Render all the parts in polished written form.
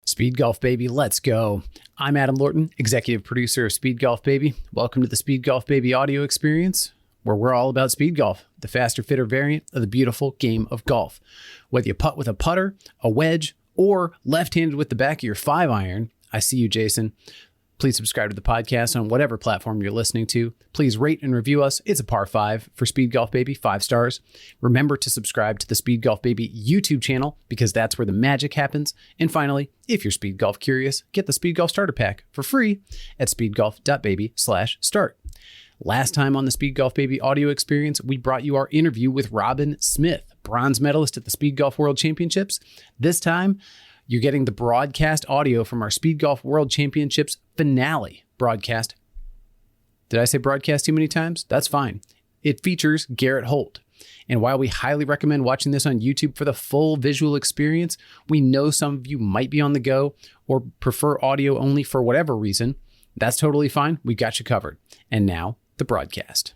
Speed Golf Baby, let's go. I'm Adam Lorton, executive producer of Speed Golf Baby. Welcome to the Speed Golf Baby audio experience, where we're all about speed golf, the faster, fitter variant of the beautiful game of golf. Whether you putt with a putter, a wedge, or left-handed with the back of your 5-iron, I see you, Jason. Please subscribe to the podcast on whatever platform you're listening to. Please rate and review us. It's a par 5 for Speed Golf Baby, 5 stars. Remember to subscribe to the Speed Golf Baby YouTube channel because that's where the magic happens. And finally, if you're Speed Golf curious, get the Speed Golf Starter Pack for free at speedgolf.baby/start. Last time on the Speed Golf Baby audio experience, we brought you our interview with Robin Smith, bronze medalist at the Speed Golf World Championships. This time, you're getting the broadcast audio from our Speed Golf World Championships finale broadcast. Did I say broadcast too many times? That's fine. It features Garrett Holt. And while we highly recommend watching this on YouTube for the full visual experience, we know some of you might be on the go or prefer audio only for whatever reason. That's totally fine. We've got you covered. And now, the broadcast.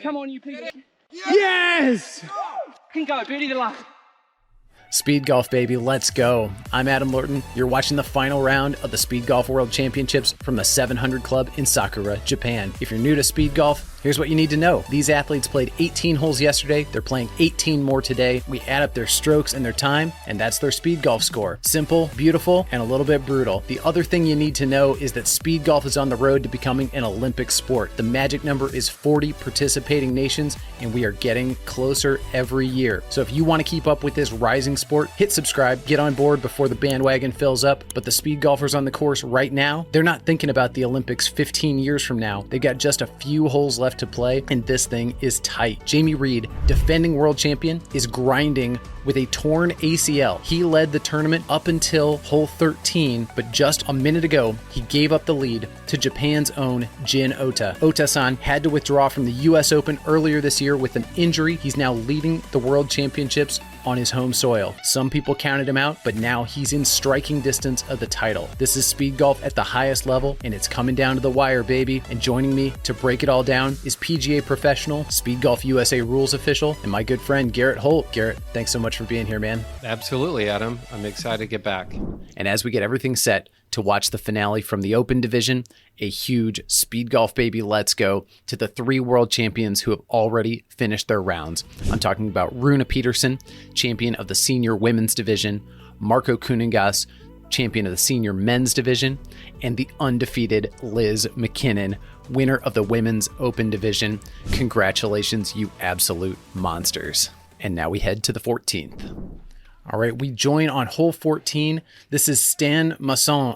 Come on, you people. Yes! Can go, beauty the last. Speed Golf Baby, let's go. I'm Adam Lorton. You're watching the final round of the Speed Golf World Championships from the 700 Club in Sakura, Japan. If you're new to speed golf, here's what you need to know. These athletes played 18 holes yesterday. They're playing 18 more today. We add up their strokes and their time, and that's their speed golf score. Simple, beautiful, and a little bit brutal. The other thing you need to know is that speed golf is on the road to becoming an Olympic sport. The magic number is 40 participating nations, and we are getting closer every year. So if you want to keep up with this rising sport, hit subscribe, get on board before the bandwagon fills up. But the speed golfers on the course right now, they're not thinking about the Olympics 15 years from now. They got just a few holes left to play, and this thing is tight. Jamie Reed, defending world champion, is grinding with a torn ACL. He led the tournament up until hole 13, but just a minute ago, he gave up the lead to Japan's own Jin Ota. Ota-san had to withdraw from the US Open earlier this year with an injury. He's now leading the World Championships on his home soil. Some people counted him out, but now he's in striking distance of the title. This is speed golf at the highest level, and it's coming down to the wire, baby. And joining me to break it all down is PGA professional, Speed Golf USA rules official, and my good friend Garrett Holt. Garrett, thanks so much for being here, man. Absolutely, Adam. I'm excited to get back. And as we get everything set to watch the finale from the Open Division, a huge Speed Golf Baby let's go to the 3 world champions who have already finished their rounds. I'm talking about Runa Peterson, champion of the senior women's division, Marco Kuningas, champion of the senior men's division, and the undefeated Liz McKinnon, winner of the women's Open Division. Congratulations, you absolute monsters. And now we head to the 14th. All right, we join on hole 14. This is Stan Masson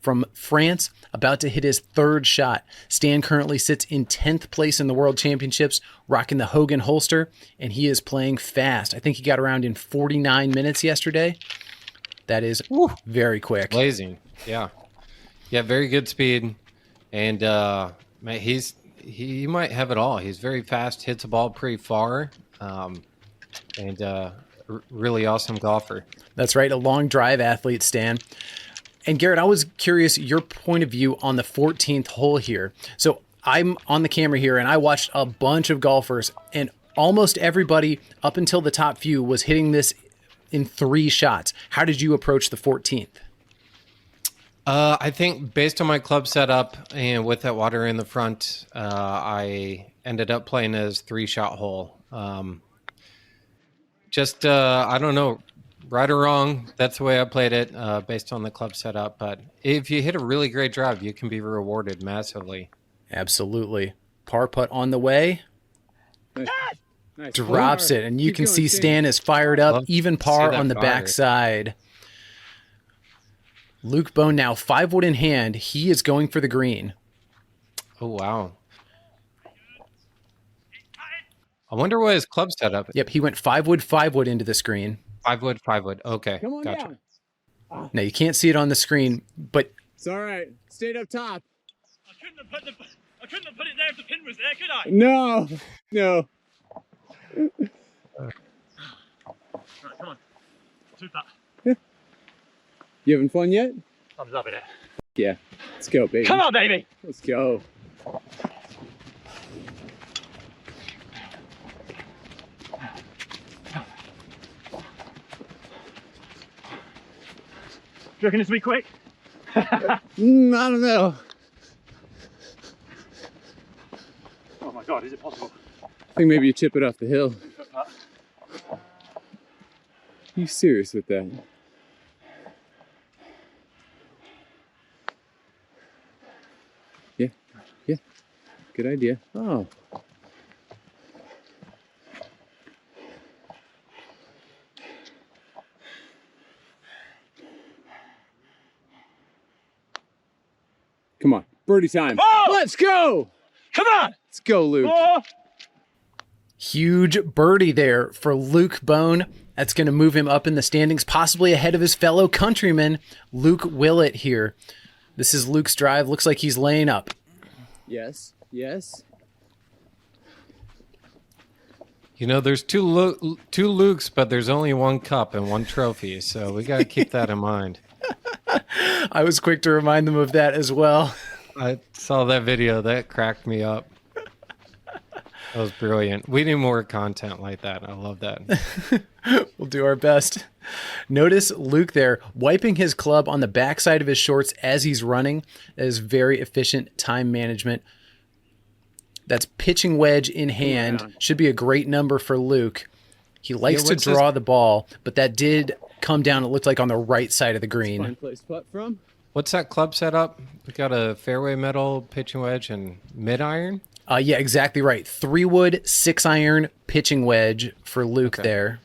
from France, about to hit his 3rd shot. Stan currently sits in 10th place in the World Championships, rocking the Hogan holster, and he is playing fast. I think he got around in 49 minutes yesterday. That is very quick. Blazing, yeah. Yeah, very good speed. And man, he might have it all. He's very fast, hits the ball pretty far, and really awesome golfer. That's right, a long drive athlete, Stan. And Garrett, I was curious your point of view on the 14th hole here. So I'm on the camera here, and I watched a bunch of golfers, and almost everybody up until the top few was hitting this in 3 shots. How did you approach the 14th? I think based on my club setup and with that water in the front, I ended up playing as 3-shot hole. I don't know, right or wrong, that's the way I played it based on the club setup. But if you hit a really great drive, you can be rewarded massively. Absolutely. Par putt on the way. Nice. Drops it, and you can see Stan is fired up, even par on the backside. Luke Bone now 5 wood in hand. He is going for the green. Oh, wow. I wonder what his club setup is. Yep, he went 5 wood into the screen. 5 wood. Okay, Come on gotcha. down. Now, you can't see it on the screen, but... It's all right. Stayed up top. I couldn't have put it there if the pin was there, could I? No. Right, come on. Shoot that. You having fun yet? I'm loving it. Yeah. Let's go, baby. Come on, baby. Let's go. Do you reckon this will be quick? I don't know. Oh my God, is it possible? I think maybe you chip it off the hill. You serious with that? Yeah, yeah. Good idea. Oh. Come on, birdie time. Oh! Let's go. Come on. Let's go, Luke. Oh. Huge birdie there for Luke Bone. That's going to move him up in the standings, possibly ahead of his fellow countryman, Luke Willett here. This is Luke's drive. Looks like he's laying up. Yes, yes. You know, there's two Lukes, but there's only one cup and one trophy, so we got to keep that in mind. I was quick to remind them of that as well. I saw that video. That cracked me up. That was brilliant. We need more content like that. I love that. We'll do our best. Notice Luke there wiping his club on the backside of his shorts as he's running. That is very efficient time management. That's pitching wedge in hand. Should be a great number for Luke. He likes to draw the ball, but that did come down, it looked like, on the right side of the green. Fine place putt from. What's that club setup? We got a fairway metal, pitching wedge, and mid iron. Yeah, exactly right. 3-wood, 6-iron pitching wedge for Luke there.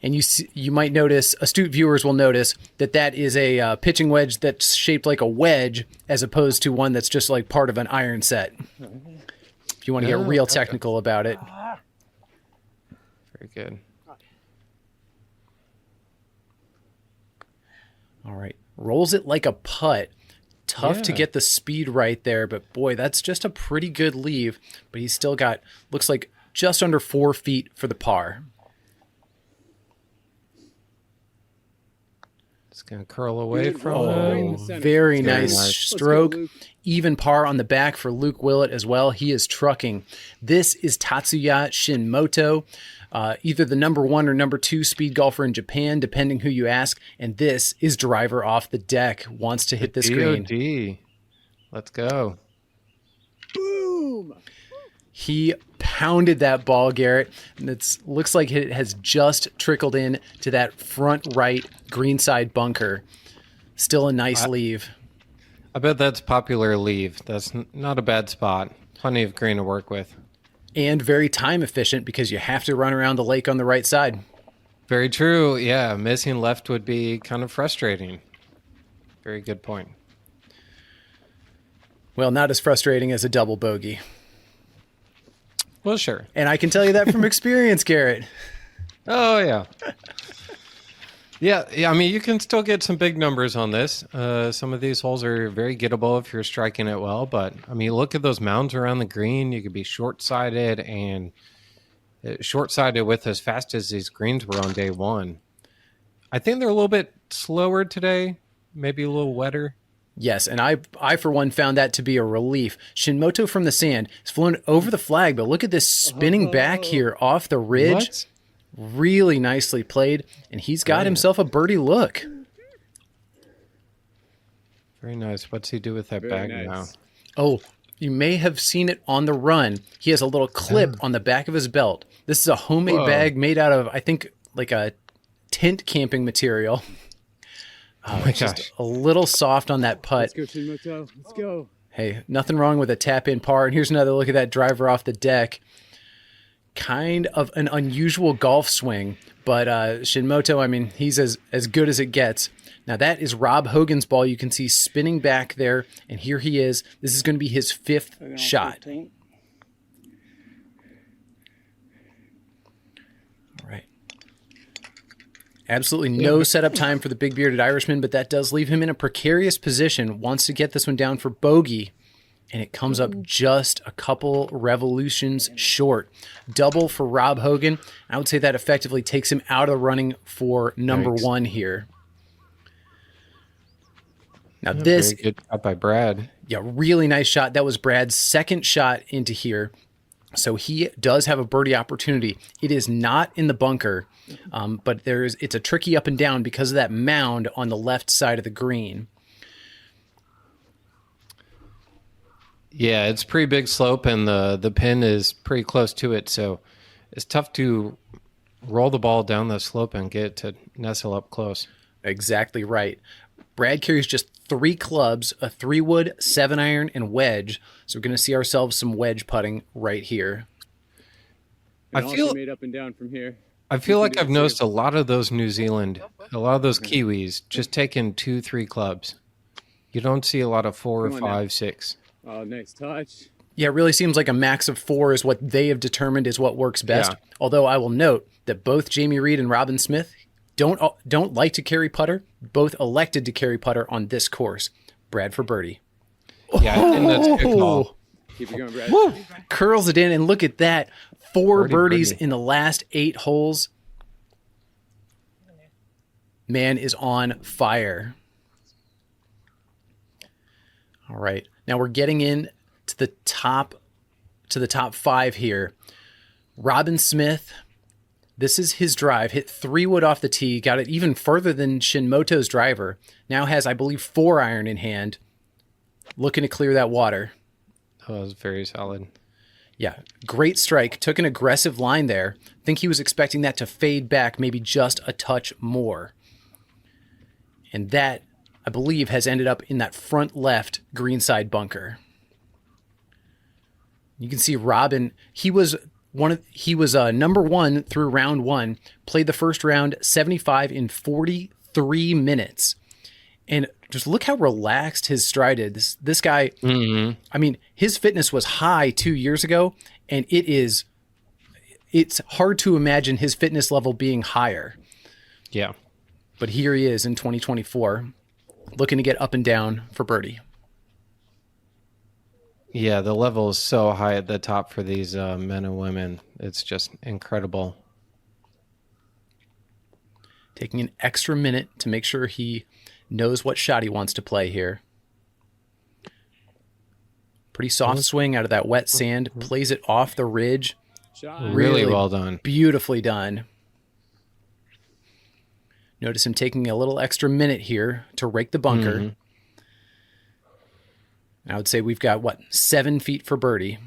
And you might notice, astute viewers will notice, that that is a pitching wedge that's shaped like a wedge as opposed to one that's just like part of an iron set. If you want to get real technical about it. Very good. All right. Rolls it like a putt. Tough to get the speed right there, but boy, that's just a pretty good leave. But he's still got, looks like just under 4 feet for the par. It's going to curl away from Very nice stroke. Even par on the back for Luke Willett as well. He is trucking. This is Tatsuya Shinmoto, either the number 1 or number 2 speed golfer in Japan, depending who you ask. And this is driver off the deck. Wants to hit this green. DOD. Let's go. Boom! He pounded that ball, Garrett. And it looks like it has just trickled in to that front right greenside bunker. Still a nice leave. I bet that's popular leave. That's not a bad spot. Plenty of green to work with. And very time efficient because you have to run around the lake on the right side. Very true. Yeah, missing left would be kind of frustrating. Very good point. Well, not as frustrating as a double bogey. Well, sure. And I can tell you that from experience, Garrett. Oh, yeah. Yeah, I mean, you can still get some big numbers on this. Some of these holes are very gettable if you're striking it well. But, I mean, look at those mounds around the green. You could be short-sided and short-sided with as fast as these greens were on day one. I think they're a little bit slower today, maybe a little wetter. Yes, and I for one found that to be a relief. Shinmoto from the sand has flown over the flag, but look at this spinning back here off the ridge. What? Really nicely played, and he's got himself a birdie look. Very nice. What's he do with that bag now? Oh, you may have seen it on the run. He has a little clip on the back of his belt. This is a homemade bag made out of, I think, like a tent camping material. Oh my just gosh. a little soft on that putt. Let's go, Shinmoto. Let's go. Hey, nothing wrong with a tap-in par. And here's another look at that driver off the deck. Kind of an unusual golf swing, but Shinmoto, I mean, he's as good as it gets. Now that is Rob Hogan's ball. You can see spinning back there, and here he is. This is going to be his 5th shot. All right. Absolutely no setup time for the big bearded Irishman, but that does leave him in a precarious position. Wants to get this one down for bogey. And it comes up just a couple revolutions short. Double for Rob Hogan. I would say that effectively takes him out of the running for number 1 here. Now this, Very good shot by Brad. yeah, really nice shot. That was Brad's second shot into here. So he does have a birdie opportunity. It is not in the bunker, but it's a tricky up and down because of that mound on the left side of the green. Yeah, it's pretty big slope, and the pin is pretty close to it, so it's tough to roll the ball down the slope and get it to nestle up close. Exactly right. Brad carries just 3 clubs, a 3-wood, 7-iron, and wedge. So we're going to see ourselves some wedge putting right here. And I feel- also made up and down from here. I feel You like can do I've it noticed too. a lot of those Kiwis just taking 2, 3 clubs. You don't see a lot of 4 or Come on now. 5, 6. Oh, nice touch. Yeah, it really seems like a max of 4 is what they have determined is what works best. Yeah. Although I will note that both Jamie Reed and Robin Smith don't like to carry putter. Both elected to carry putter on this course. Brad for birdie. Yeah, I think that's a good call. Keep it going, Brad. Woo! Curls it in, and look at that. 4 birdies Birdie. in the last 8 holes. Man is on fire. All right. Now we're getting in to the top 5 here. Robin Smith, this is his drive. Hit 3-wood off the tee. Got it even further than Shinmoto's driver. Now has, I believe, 4-iron in hand. Looking to clear that water. Oh, that was very solid. Yeah, great strike. Took an aggressive line there. Think he was expecting that to fade back maybe just a touch more. And that, I believe, has ended up in that front left greenside bunker. You can see Robin, he was number 1 through round 1, played the first round 75 in 43 minutes. And just look how relaxed his stride is. This guy, I mean, his fitness was high 2 years ago, and it's hard to imagine his fitness level being higher. Yeah. But here he is in 2024, looking to get up and down for birdie. Yeah, the level is so high at the top for these men and women. It's just incredible. Taking an extra minute to make sure he knows what shot he wants to play here. Pretty soft swing out of that wet sand. Plays it off the ridge. Shot. Really well done. Beautifully done. Notice him taking a little extra minute here to rake the bunker. I would say we've got, 7 feet for birdie.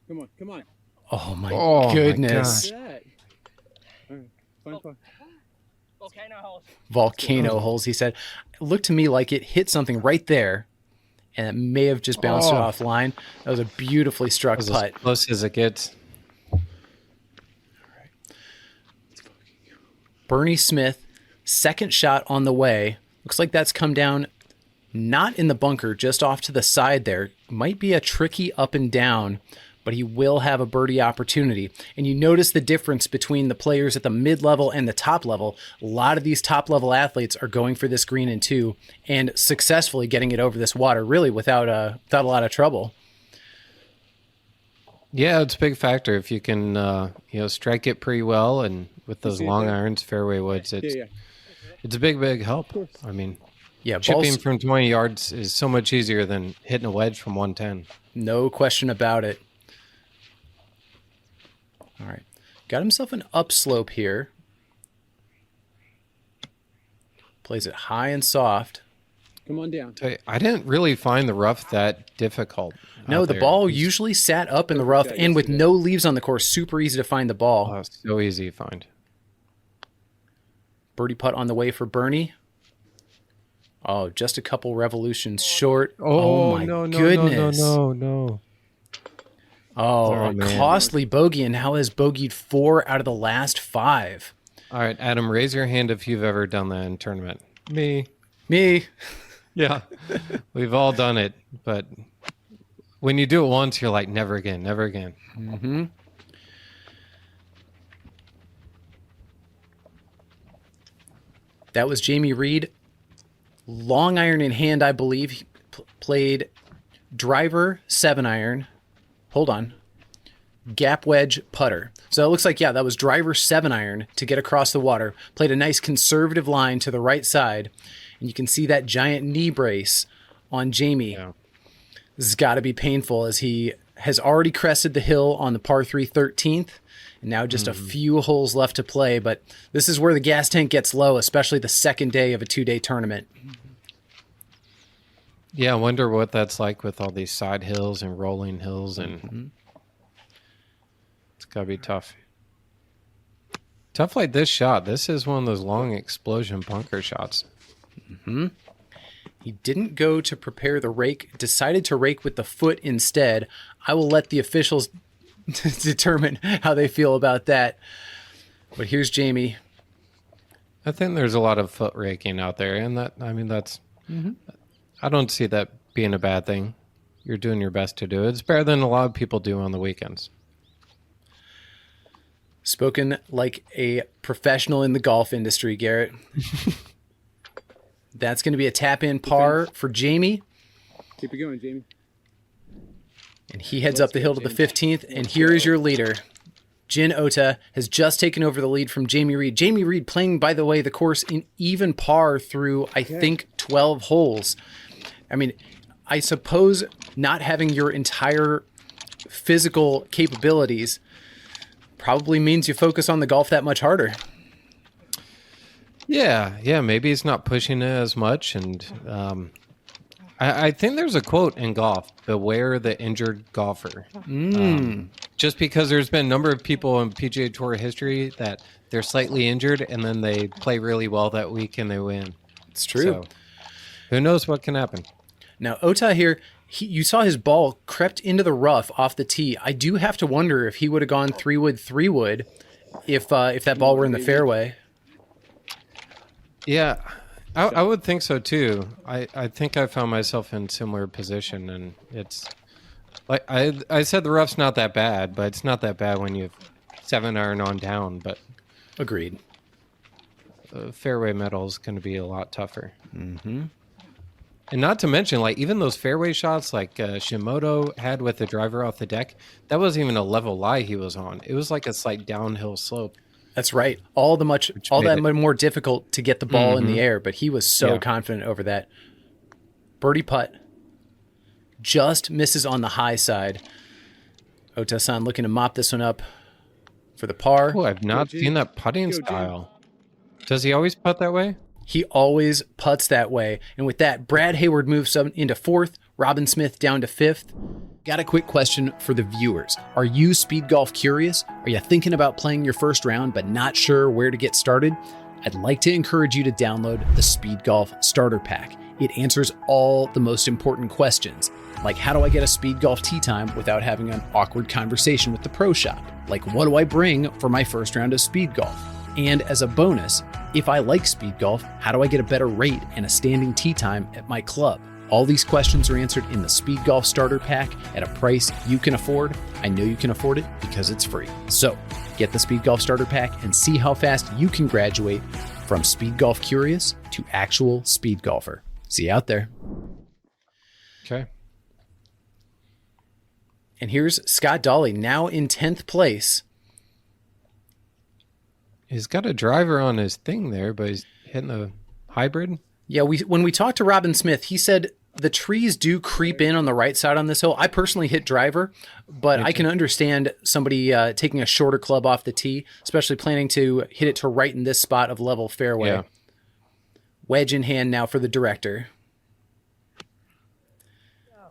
Come on, come on. Oh, my my goodness. Look at that. All right, fine, fine. Volcano holes. Volcano holes, he said. It looked to me like it hit something right there, and it may have just bounced it offline. That was a beautifully struck That was putt. as close as it gets. Bernie Smith, second shot on the way. Looks like that's come down not in the bunker, just off to the side there. Might be a tricky up and down, but he will have a birdie opportunity. And you notice the difference between the players at the mid-level and the top level. A lot of these top-level athletes are going for this green in 2 and successfully getting it over this water, really without a lot of trouble. Yeah, it's a big factor if you can, strike it pretty well, and with those see it long there? irons, fairway woods, it's Yeah. it's a big help. I mean, Yeah, chipping balls, from 20 yards is so much easier than hitting a wedge from 110. no question about it. All right. Got himself an upslope here. Plays it high and soft. Come on down. Tell you, I didn't really find the rough that difficult. No, out the there. ball usually sat up in the rough, Yeah, I and can with see that. no leaves on the course, super easy to find the ball. Oh, it's so easy to find. Birdie putt on the way for Bernie. Oh, just a couple revolutions short. My goodness. no. Oh, Sorry, a man. costly bogey, and how has bogeyed 4 out of the last 5? All right, Adam, raise your hand if you've ever done that in tournament. Me. Me. Yeah. We've all done it, but when you do it once, you're like, never again, never again. Mm-hmm. That was Jamie Reed. Long iron in hand, I believe. He played driver 7-iron. Hold on. gap wedge putter. So it looks like, yeah, that was driver 7-iron to get across the water. Played a nice conservative line to the right side. And you can see that giant knee brace on Jamie. Yeah. This has got to be painful as he has already crested the hill on the par 3 13th. And now just a few holes left to play. But this is where the gas tank gets low, especially the second day of a 2-day tournament. Yeah, I wonder what that's like with all these side hills and rolling hills, and it's gotta be tough. Tough like this shot. This is one of those long explosion bunker shots. He didn't go to prepare the rake, decided to rake with the foot instead. I will let the officials determine how they feel about that. But here's Jamie. I think there's a lot of foot raking out there, and that's. I don't see that being a bad thing. You're doing your best to do it. It's better than a lot of people do on the weekends. Spoken like a professional in the golf industry, Garrett. That's going to be a tap-in par for Jamie. Keep it going, Jamie. And he heads up the hill to the 15th. And here is your leader. Jin Ota has just taken over the lead from Jamie Reed. Jamie Reed playing, by the way, the course in even par through, I think, 12 holes. I mean, I suppose not having your entire physical capabilities probably means you focus on the golf that much harder. Yeah, maybe he's not pushing it as much. And I think there's a quote in golf, beware the injured golfer. Just because there's been a number of people in PGA Tour history that they're slightly injured and then they play really well that week and they win. It's true. So, who knows what can happen? Now, Ota here, you saw his ball crept into the rough off the tee. I do have to wonder if he would have gone 3-wood if that ball were in the fairway. Yeah, I would think so too. I think I found myself in similar position, and it's like I said the rough's not that bad, but it's not that bad when you have 7-iron on down. But Agreed. Fairway metal is going to be a lot tougher. And not to mention, like, even those fairway shots like Shimoto had with the driver off the deck, that wasn't even a level lie he was on. It was like a slight downhill slope. That's right. All that much more difficult to get the ball in the air, but he was so confident over that. Birdie putt. Just misses on the high side. Ota-san looking to mop this one up for the par. Oh, I've not seen that putting style. Does he always putt that way? He always putts that way. And with that, Brad Hayward moves up into 4th, Robin Smith down to 5th. Got a quick question for the viewers. Are you speed golf curious? Are you thinking about playing your first round but not sure where to get started? I'd like to encourage you to download the Speed Golf Starter Pack. It answers all the most important questions, like how do I get a speed golf tee time without having an awkward conversation with the pro shop? Like what do I bring for my first round of speed golf? And as a bonus, if I like speed golf, how do I get a better rate and a standing tee time at my club? All these questions are answered in the Speed Golf Starter Pack at a price you can afford. I know you can afford it because it's free. So get the Speed Golf Starter Pack and see how fast you can graduate from speed golf curious to actual speed golfer. See you out there. Okay. And here's Scott Dolly now in 10th place. He's got a driver on his thing there, but he's hitting the hybrid. Yeah, when we talked to Robin Smith, he said the trees do creep in on the right side on this hill. I personally hit driver, but I can understand somebody taking a shorter club off the tee, especially planning to hit it to right in this spot of level fairway. Yeah. Wedge in hand now for the director.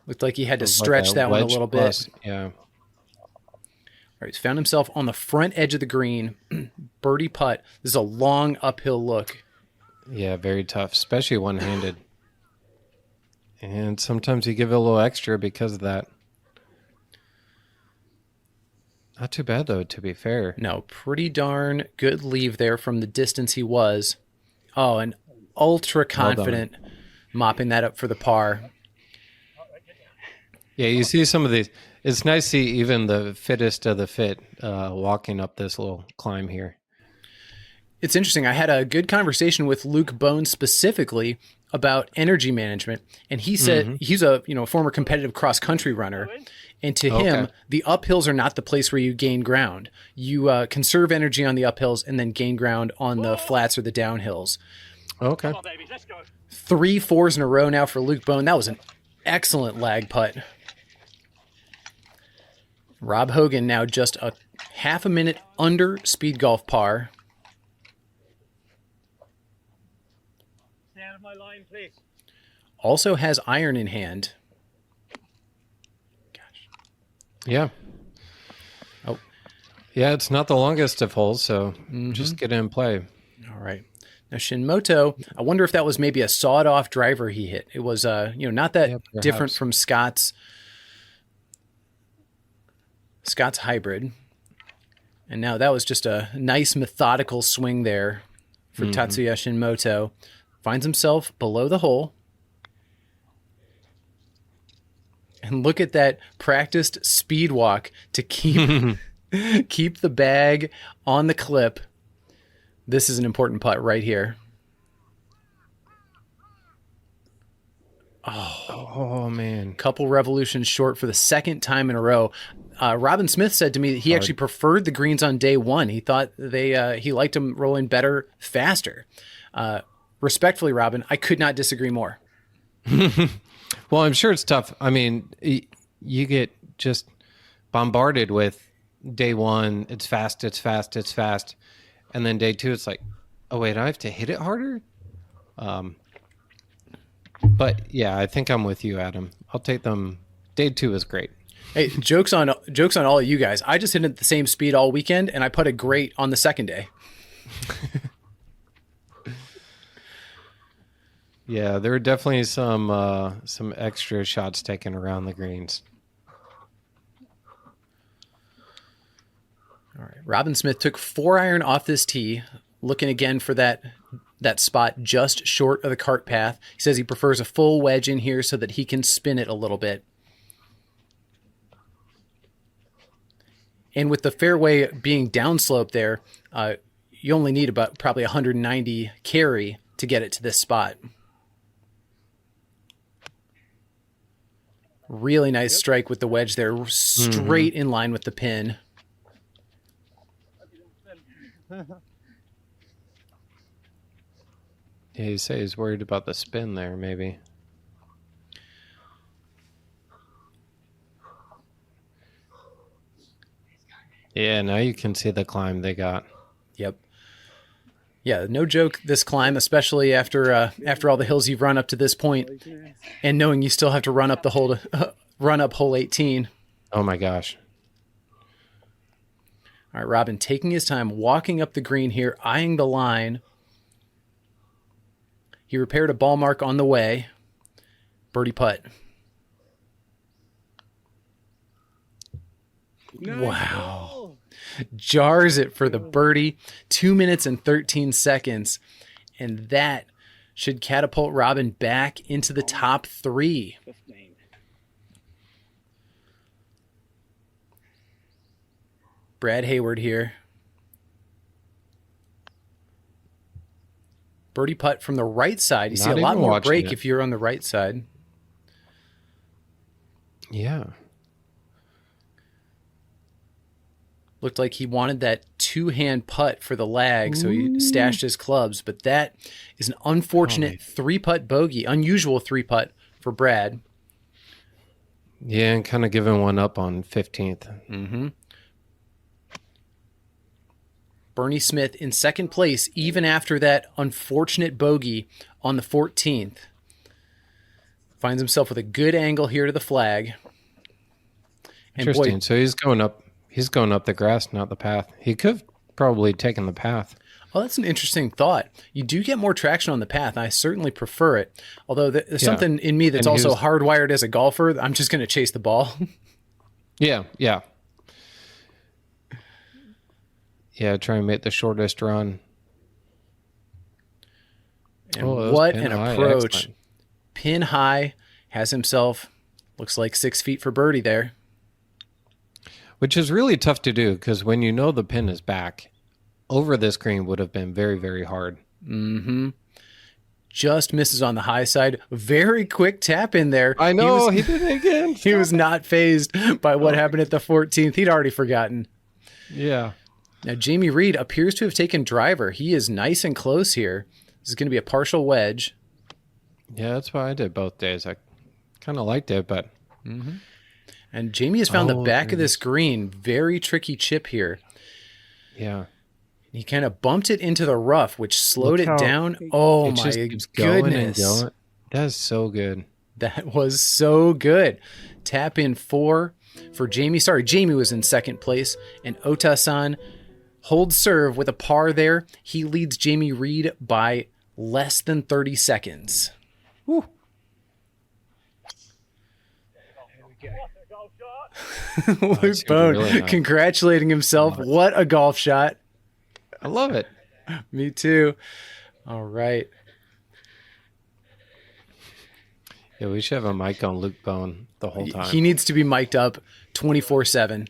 Looked like he had to stretch like that one a wedge little plus, bit. Yeah. All right, he's found himself on the front edge of the green. Birdie putt. This is a long uphill look. Yeah, very tough, especially one-handed. And sometimes you give it a little extra because of that. Not too bad, though, to be fair. No, pretty darn good leave there from the distance he was. Oh, and ultra confident mopping that up for the par. Yeah, you see some of these. It's nice to see even the fittest of the fit walking up this little climb here. It's interesting. I had a good conversation with Luke Bone specifically about energy management, and he said he's a former competitive cross country runner, and to him the uphills are not the place where you gain ground. You conserve energy on the uphills and then gain ground on the flats or the downhills. Okay. Come on, baby, let's go. 3 4s in a row now for Luke Bone. That was an excellent lag putt. Rob Hogan now just a half a minute under Speedgolf par. Stay out of my line, please. Also has iron in hand. Gosh. Yeah. Oh. Yeah, it's not the longest of holes, so just get in play. All right. Now Shinmoto, I wonder if that was maybe a sawed-off driver he hit. It was, not that different from Scott's hybrid. And now that was just a nice methodical swing there for Tatsuya Shinmoto. Finds himself below the hole. And look at that practiced speed walk to keep keep the bag on the clip. This is an important putt right here. Oh man. Couple revolutions short for the second time in a row. Robin Smith said to me that he actually preferred the greens on day one. He thought he liked them rolling better, faster. Respectfully, Robin, I could not disagree more. Well, I'm sure it's tough. I mean, you get just bombarded with day one. It's fast. And then day two, it's like, oh wait, I have to hit it harder. But yeah, I think I'm with you, Adam. I'll take them. Day two is great. Hey, jokes on all of you guys. I just hit it at the same speed all weekend, and I putted great on the second day. Yeah, there are definitely some extra shots taken around the greens. All right, Robin Smith took 4-iron off this tee, looking again for that spot just short of the cart path. He says he prefers a full wedge in here so that he can spin it a little bit. And with the fairway being downslope there, you only need about probably 190 carry to get it to this spot. Really nice strike with the wedge there, straight in line with the pin. Yeah, you say he's worried about the spin there, maybe. Yeah, now you can see the climb they got. Yep. Yeah, no joke, this climb, especially after all the hills you've run up to this point, and knowing you still have to run up hole 18. Oh my gosh. All right, Robin taking his time, walking up the green here, eyeing the line. He repaired a ball mark on the way. Birdie putt. Nice. Wow. Jars it for the birdie. 2 minutes and 13 seconds. And that should catapult Robin back into the top 3. 15. Brad Hayward here. Birdie putt from the right side. You see a lot more break if you're on the right side. Yeah. Looked like he wanted that 2-hand putt for the lag, so he stashed his clubs. But that is an unfortunate 3-putt bogey, unusual 3-putt for Brad. Yeah, and kind of giving one up on 15th. Mm-hmm. Bernie Smith in second place, even after that unfortunate bogey on the 14th. Finds himself with a good angle here to the flag. And Interesting. boy, So he's going up the grass, not the path. He could have probably taken the path. oh, that's an interesting thought. You do get more traction on the path. I certainly prefer it. Although there's something in me that's also hardwired as a golfer. I'm just going to chase the ball. Yeah. Yeah, try and make the shortest run. And what an approach. Excellent. Pin high, has himself, looks like 6 feet for birdie there. Which is really tough to do because when you know the pin is back, over this green would have been very, very hard. Mm-hmm. Just misses on the high side. Very quick tap in there. I know, he did it again. He was not phased by what happened at the 14th. He'd already forgotten. Yeah. Now, Jamie Reed appears to have taken driver. He is nice and close here. This is going to be a partial wedge. Yeah, that's what I did both days. I kind of liked it, but... And Jamie has found the back of this green. Very tricky chip here. Yeah. He kind of bumped it into the rough, which slowed Look it how down. Oh, it my just keeps going and goodness. going. That is so good. That was so good. Tap in 4 for Jamie. Sorry, Jamie was in second place. And Ota-san holds serve with a par there. He leads Jamie Reed by less than 30 seconds. Woo. Luke Bone really nice. congratulating himself. What a golf shot. I love it. Me too. All right. Yeah, we should have a mic on Luke Bone the whole time. He needs to be mic'd up 24/7.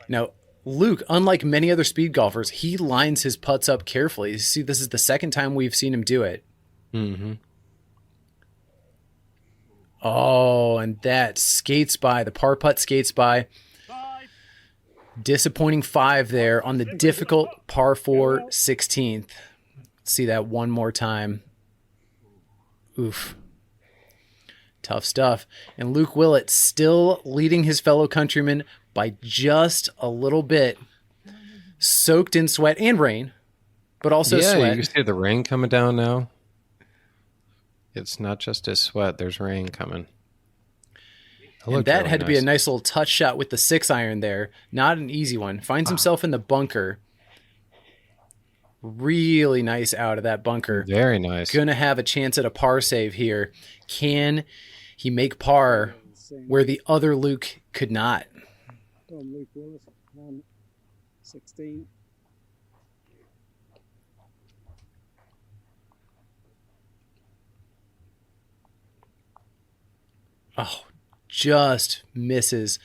Now, Luke, unlike many other speed golfers, he lines his putts up carefully. You see, this is the second time we've seen him do it. Mm-hmm. Oh, and that skates by. The par putt skates by. Disappointing 5 there on the difficult par 4 16th. Let's see that one more time. Oof. Tough stuff. And Luke Willett still leading his fellow countrymen by just a little bit. Soaked in sweat and rain, but also Yeah, sweat. you see the rain coming down now. It's not just his sweat. There's rain coming. And that had to be a nice little touch shot with the 6-iron there. Not an easy one. Finds himself in the bunker. Really nice out of that bunker. Very nice. Gonna have a chance at a par save here. Can he make par where the other Luke could not? Go on, Luke Willis. 116. Oh, just misses.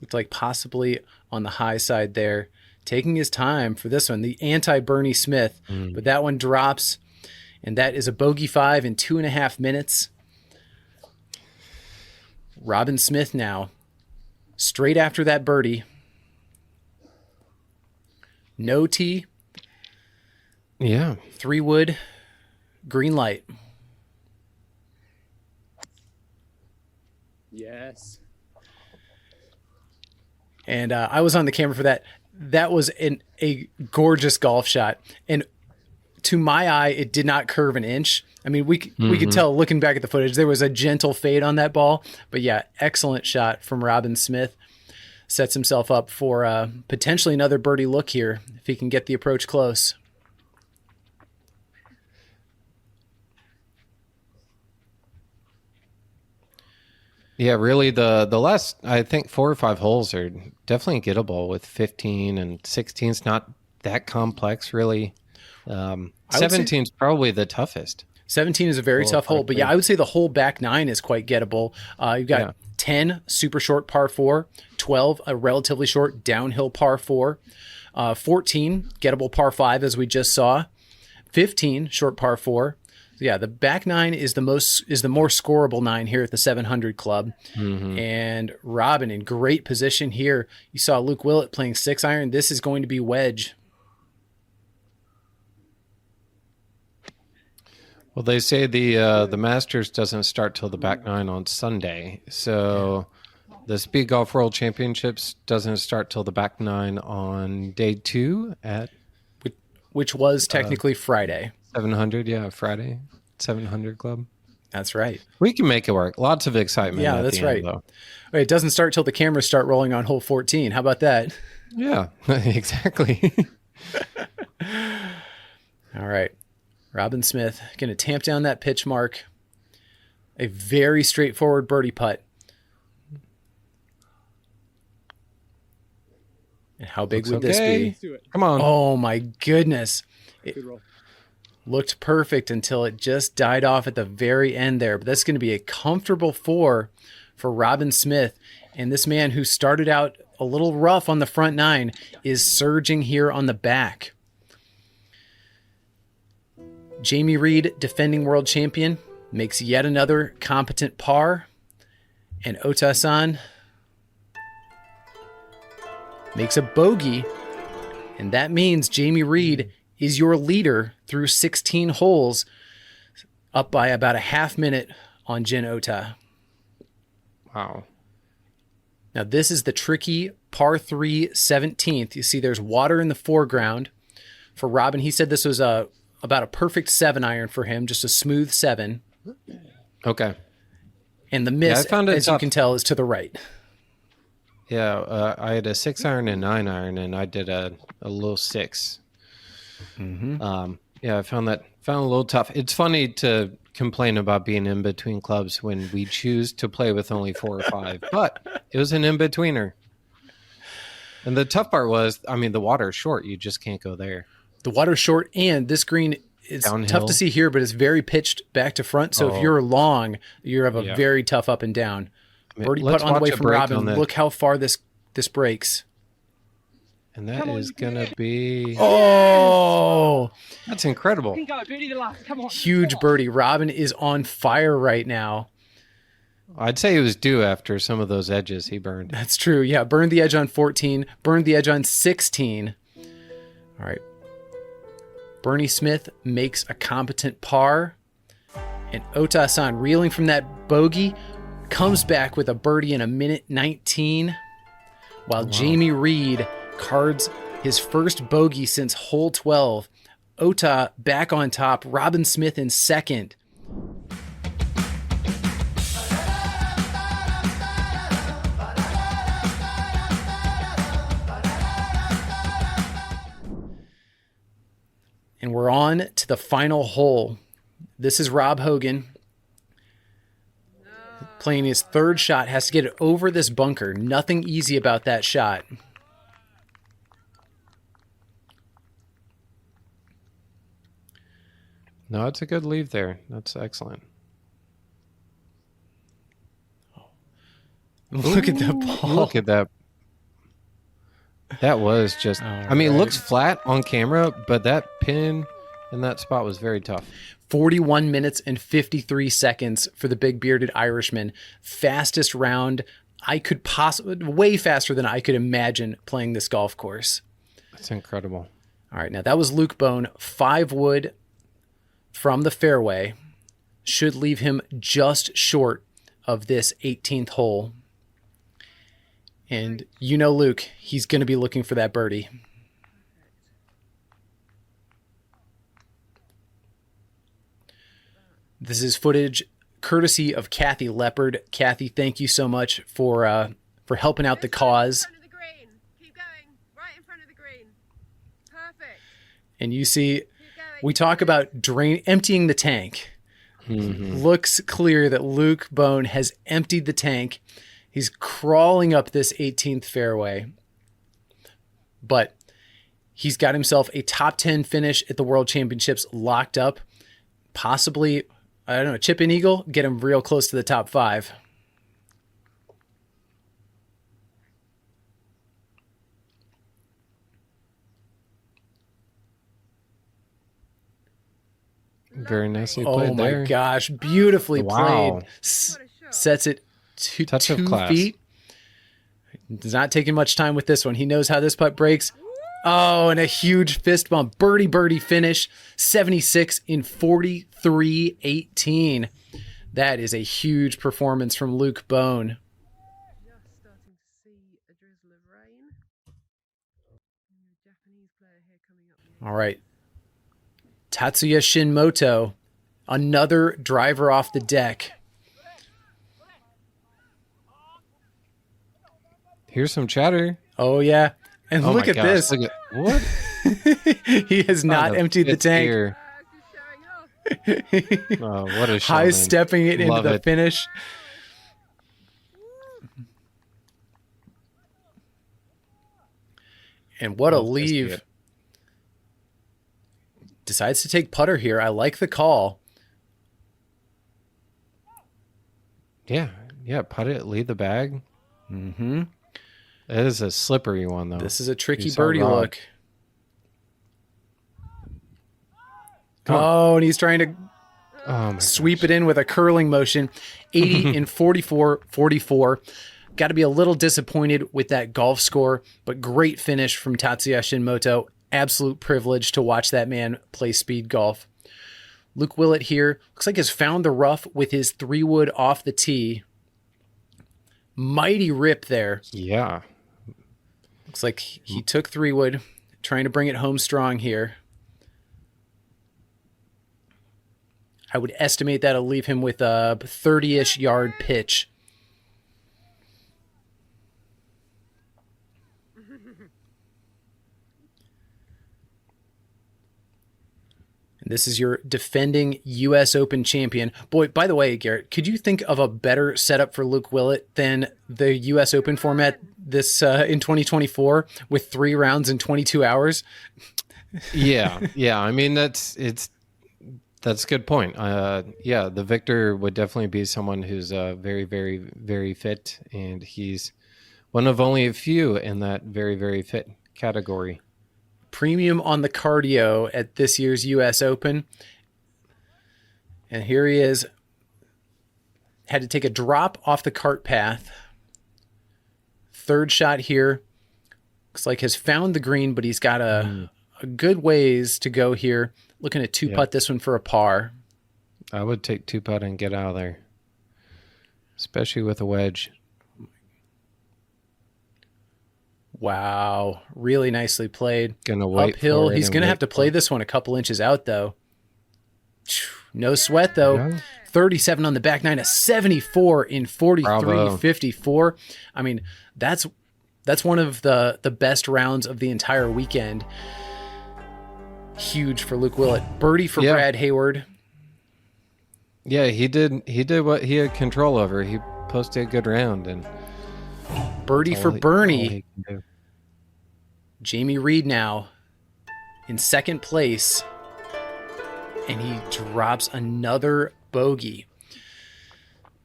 Looked like possibly on the high side there. Taking his time for this one, the anti-Bernie Smith. But that one drops, and that is a bogey 5 in 2.5 minutes. Robin Smith now, straight after that birdie. No tee, Yeah. 3-wood, green light. Yes. And I was on the camera for that. That was a gorgeous golf shot. And to my eye, it did not curve an inch. I mean, we could tell looking back at the footage, there was a gentle fade on that ball. But yeah, excellent shot from Robin Smith. Sets himself up for potentially another birdie look here if he can get the approach close. Yeah, really the last, I think 4 or 5 holes are definitely gettable with 15 and 16 is not that complex really. 17 is probably the toughest. 17 is a very tough hole, but yeah, I would say the whole back 9 is quite gettable. You've got 10, super short par 4, 12, a relatively short downhill par 4, 14, gettable par 5, as we just saw, 15, short par 4. Yeah, the back 9 is the more scoreable 9 here at the 700 Club. And Robin in great position here. You saw Luke Willett playing 6-iron. This is going to be wedge. Well, they say the Masters doesn't start till the back 9 on Sunday. So the Speed Golf World Championships doesn't start till the back 9 on day 2 at Which was technically Friday. 700, yeah, Friday, 700 Club. That's right. We can make it work. Lots of excitement. Yeah, at that's the right. End, though. Wait, it doesn't start till the cameras start rolling on hole 14. How about that? Yeah, exactly. All right. Robin Smith going to tamp down that pitch mark. A very straightforward birdie putt. And how big would this be? Let's do it. Come on. Oh my goodness. It Good roll. looked perfect until it just died off at the very end there. But that's going to be a comfortable 4 for Robin Smith. And this man who started out a little rough on the front nine, is surging here on the back. Jamie Reed, defending world champion, makes yet another competent par. And Ota-san makes a bogey. And that means Jamie Reed is your leader through 16 holes, up by about a half minute on Jin Ota. Wow. Now this is the tricky par 3 17th. You see there's water in the foreground. For Robin, he said this was about a perfect 7-iron for him, just a smooth 7. Okay. And the miss, I found it as tough. you can tell, is to the right. Yeah, I had a 6-iron and 9-iron, and I did a little 6. Yeah, I found it a little tough. It's funny to complain about being in between clubs when we choose to play with only 4 or 5, but it was an in-betweener. And the tough part was, I mean, the water is short. You just can't go there. The water's short, and this green is Downhill. tough to see here, but it's very pitched back to front. So if you're long, you have a Yeah. very tough up and down. I mean, Birdie let's putt on the way watch a from break Robin. on this. Look how far this breaks. And that is going to be... Oh, That's incredible. You can go, birdie the last. Come on. huge birdie. Robin is on fire right now. I'd say it was due after some of those edges he burned. That's true. Yeah, burned the edge on 14, burned the edge on 16. All right. Bernie Smith makes a competent par. And Ota-san, reeling from that bogey, comes back with a birdie in a minute 19. While Jamie Reed cards his first bogey since hole 12. Ota back on top. Robin Smith in second. And we're on to the final hole. This is Rob Hogan playing his third shot. Has to get it over this bunker. Nothing easy about that shot. No, it's a good leave there. That's excellent. Look at the ball. Look at that. That was just, I mean, it looks flat on camera, but that pin in that spot was very tough. 41 minutes and 53 seconds for the big bearded Irishman. Fastest round I could possibly, way faster than I could imagine playing this golf course. That's incredible. All right, now that was Luke Bone. 5 wood from the fairway should leave him just short of this 18th hole. And you know Luke, he's going to be looking for that birdie. This is footage courtesy of Kathy Leopard. Kathy, thank you so much for helping out the cause. In front of the green. Keep going. Right in front of the green. Perfect. And you see, Keep going. we talk about emptying the tank. Looks clear that Luke Bone has emptied the tank. He's crawling up this 18th fairway. But he's got himself a top 10 finish at the World Championships locked up. Possibly, I don't know, chip and eagle, get him real close to the top 5. Very nicely Oh played my there. gosh, beautifully Wow. played. Sets it to Touch of 2 class. feet. He's not taking much time with this one. He knows how this putt breaks. Oh, and a huge fist bump. Birdie finish. 76 in 43.18. That is a huge performance from Luke Bone. Just starting to see a drizzle of rain. And the Japanese player here coming up. All right. Tatsuya Shinmoto, another driver off the deck. Here's some chatter. Oh, yeah. And Oh look my at gosh, this. Look at, what? He has not Oh, emptied the it's tank. here. Just showing off. Oh, what a High showman. stepping it into Love the it. finish. And what a Love to see leave. it. Decides to take putter here. I like the call. Yeah, putt it, lead the bag. Mm-hmm. It is a slippery one, though. This is a tricky You saw birdie Rob. look. Come on. Oh, and he's trying to Oh, my sweep it in with a curling motion. 80 in 44. Got to be a little disappointed with that golf score, but great finish from Tatsuya Shinmoto. Absolute privilege to watch that man play speed golf. Luke Willett here looks like has found the rough with his 3-wood off the tee. Mighty rip there. Yeah. Looks like he took 3-wood, trying to bring it home strong here. I would estimate that'll leave him with a 30-ish yard pitch. And this is your defending U.S. Open champion. Boy, by the way, Garrett, could you think of a better setup for Luke Willett than the U.S. Open format this in 2024 with 3 rounds in 22 hours? Yeah. I mean, that's a good point. Yeah, the victor would definitely be someone who's very, very, very fit, and he's one of only a few in that very, very fit category. Premium on the cardio at this year's U.S. Open. And here he is. Had to take a drop off the cart path. 3rd shot here. Looks like has found the green, but he's got a good ways to go here. Looking at 2-putt this one for a par. I would take 2-putt and get out of there, especially with a wedge. Wow. Really nicely played. Gonna wait Uphill. for it He's and going to wait have to play for it. this one a couple inches out, though. No sweat, though. Yeah. 37 on the back nine, a 74 in 43.54. I mean, that's one of the best rounds of the entire weekend. Huge for Luke Willett. Birdie for Brad Hayward. Yeah, he did what he had control over. He posted a good round, and Birdie for Bernie. all he can do. Jamie Reed now in 2nd place, and he drops another bogey.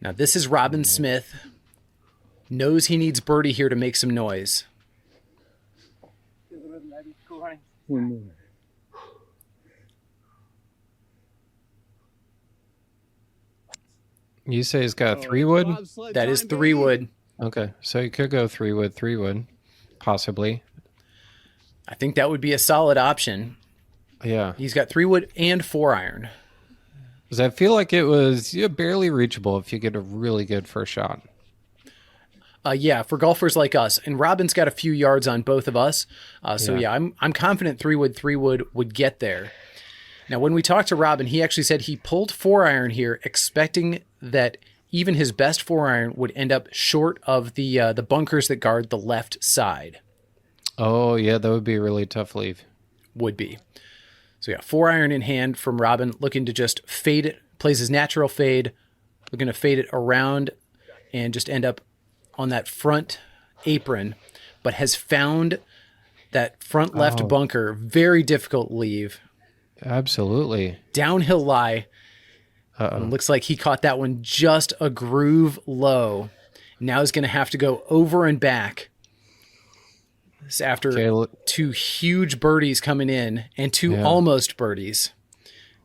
Now this is Robin Smith. Knows he needs birdie here to make some noise. One more. You say he's got a 3-wood? That is 3-wood. Okay, so you could go 3-wood, possibly. I think that would be a solid option. Yeah, He's got 3-wood and 4-iron. because I feel like it was barely reachable if you get a really good first shot. Yeah, for golfers like us. And Robin's got a few yards on both of us. So I'm confident 3-wood would get there. Now, when we talked to Robin, he actually said he pulled 4-iron here, expecting that even his best 4-iron would end up short of the bunkers that guard the left side. Oh, yeah, that would be a really tough leave. Would be. So yeah, 4-iron in hand from Robin, looking to just fade it, plays his natural fade, looking to fade it around and just end up on that front apron, but has found that front left bunker. Very difficult leave. Absolutely. Downhill lie. Looks like he caught that one just a groove low. Now he's going to have to go over and back. This after 2 huge birdies coming in and 2 almost birdies.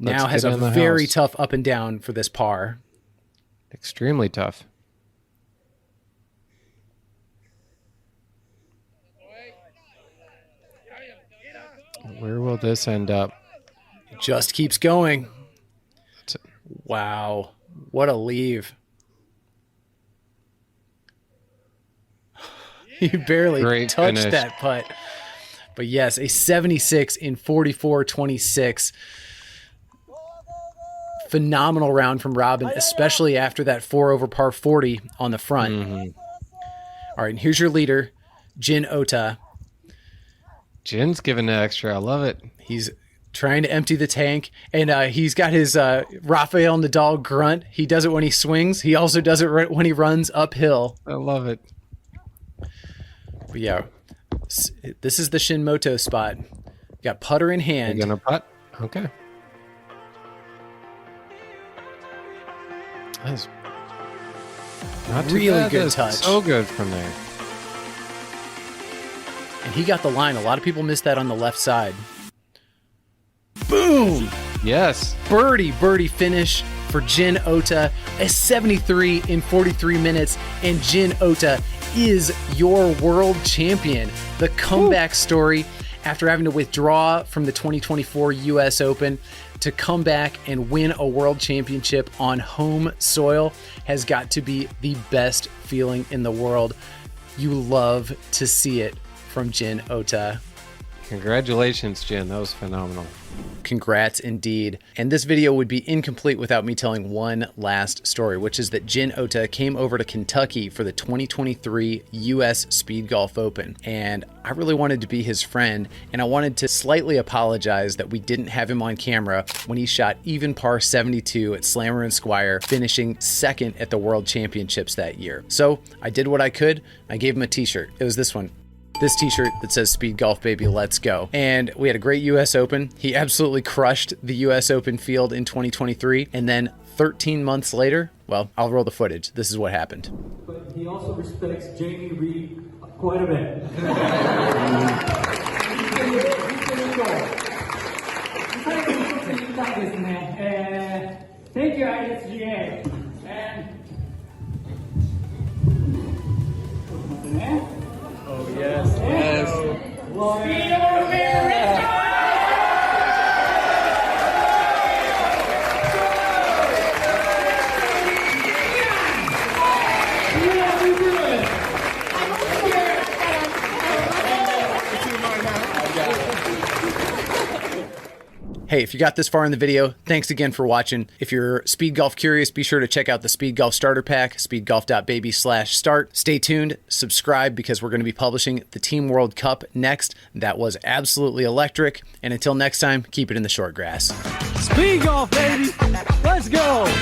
Now has a very tough up and down for this par. Extremely tough. Where will this end up? Just keeps going. That's it. Wow. What a leave. He barely Great touched finish. that putt. But yes, a 76 in 44.26. Phenomenal round from Robin, especially after that 4 over par 40 on the front. All right, and here's your leader, Jin Ota. Jin's giving it extra. I love it. He's trying to empty the tank, and he's got his Rafael Nadal grunt. He does it when he swings. He also does it when he runs uphill. I love it. But yeah, this is the Shinmoto spot. Got putter in hand. You're gonna putt? Okay. That's not too Really bad. good That's touch. So good from there. and he got the line. A lot of people missed that on the left side. Boom! Yes. Birdie finish for Jin Ota, a 73 in 43 minutes, and Jin Ota is your world champion. The comeback story after having to withdraw from the 2024 US Open to come back and win a world championship on home soil has got to be the best feeling in the world. You love to see it from Jin Ota. Congratulations, Jin. That was phenomenal. Congrats indeed. And this video would be incomplete without me telling one last story, which is that Jin Ota came over to Kentucky for the 2023 US Speedgolf Open. And I really wanted to be his friend, and I wanted to slightly apologize that we didn't have him on camera when he shot even par 72 at Slammer and Squire, finishing second at the World Championships that year. So I did what I could. I gave him a t-shirt. It was this one. This t-shirt that says Speedgolf Baby, let's go. And we had a great US Open. He absolutely crushed the US Open field in 2023. And then 13 months later, well, I'll roll the footage. This is what happened. But he also respects Jamie Reed quite a bit. Thank you, ISGA. And Hey, if you got this far in the video, thanks again for watching. If you're Speed Golf curious, be sure to check out the Speed Golf Starter Pack, speedgolf.baby/start. Stay tuned, subscribe, because we're going to be publishing the Team World Cup next. That was absolutely electric. And until next time, keep it in the short grass. Speed golf, baby. Let's go.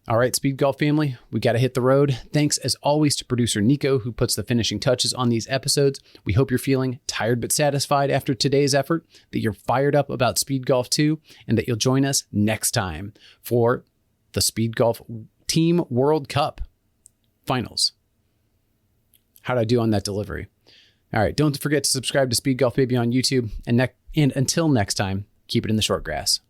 All right, Speed Golf family, we got to hit the road. Thanks as always to producer Nico, who puts the finishing touches on these episodes. We hope you're feeling tired but satisfied after today's effort, that you're fired up about Speed Golf 2, and that you'll join us next time for the Speed Golf Team World Cup Finals. How'd I do on that delivery? All right, don't forget to subscribe to Speed Golf Baby on YouTube, and until next time, keep it in the short grass.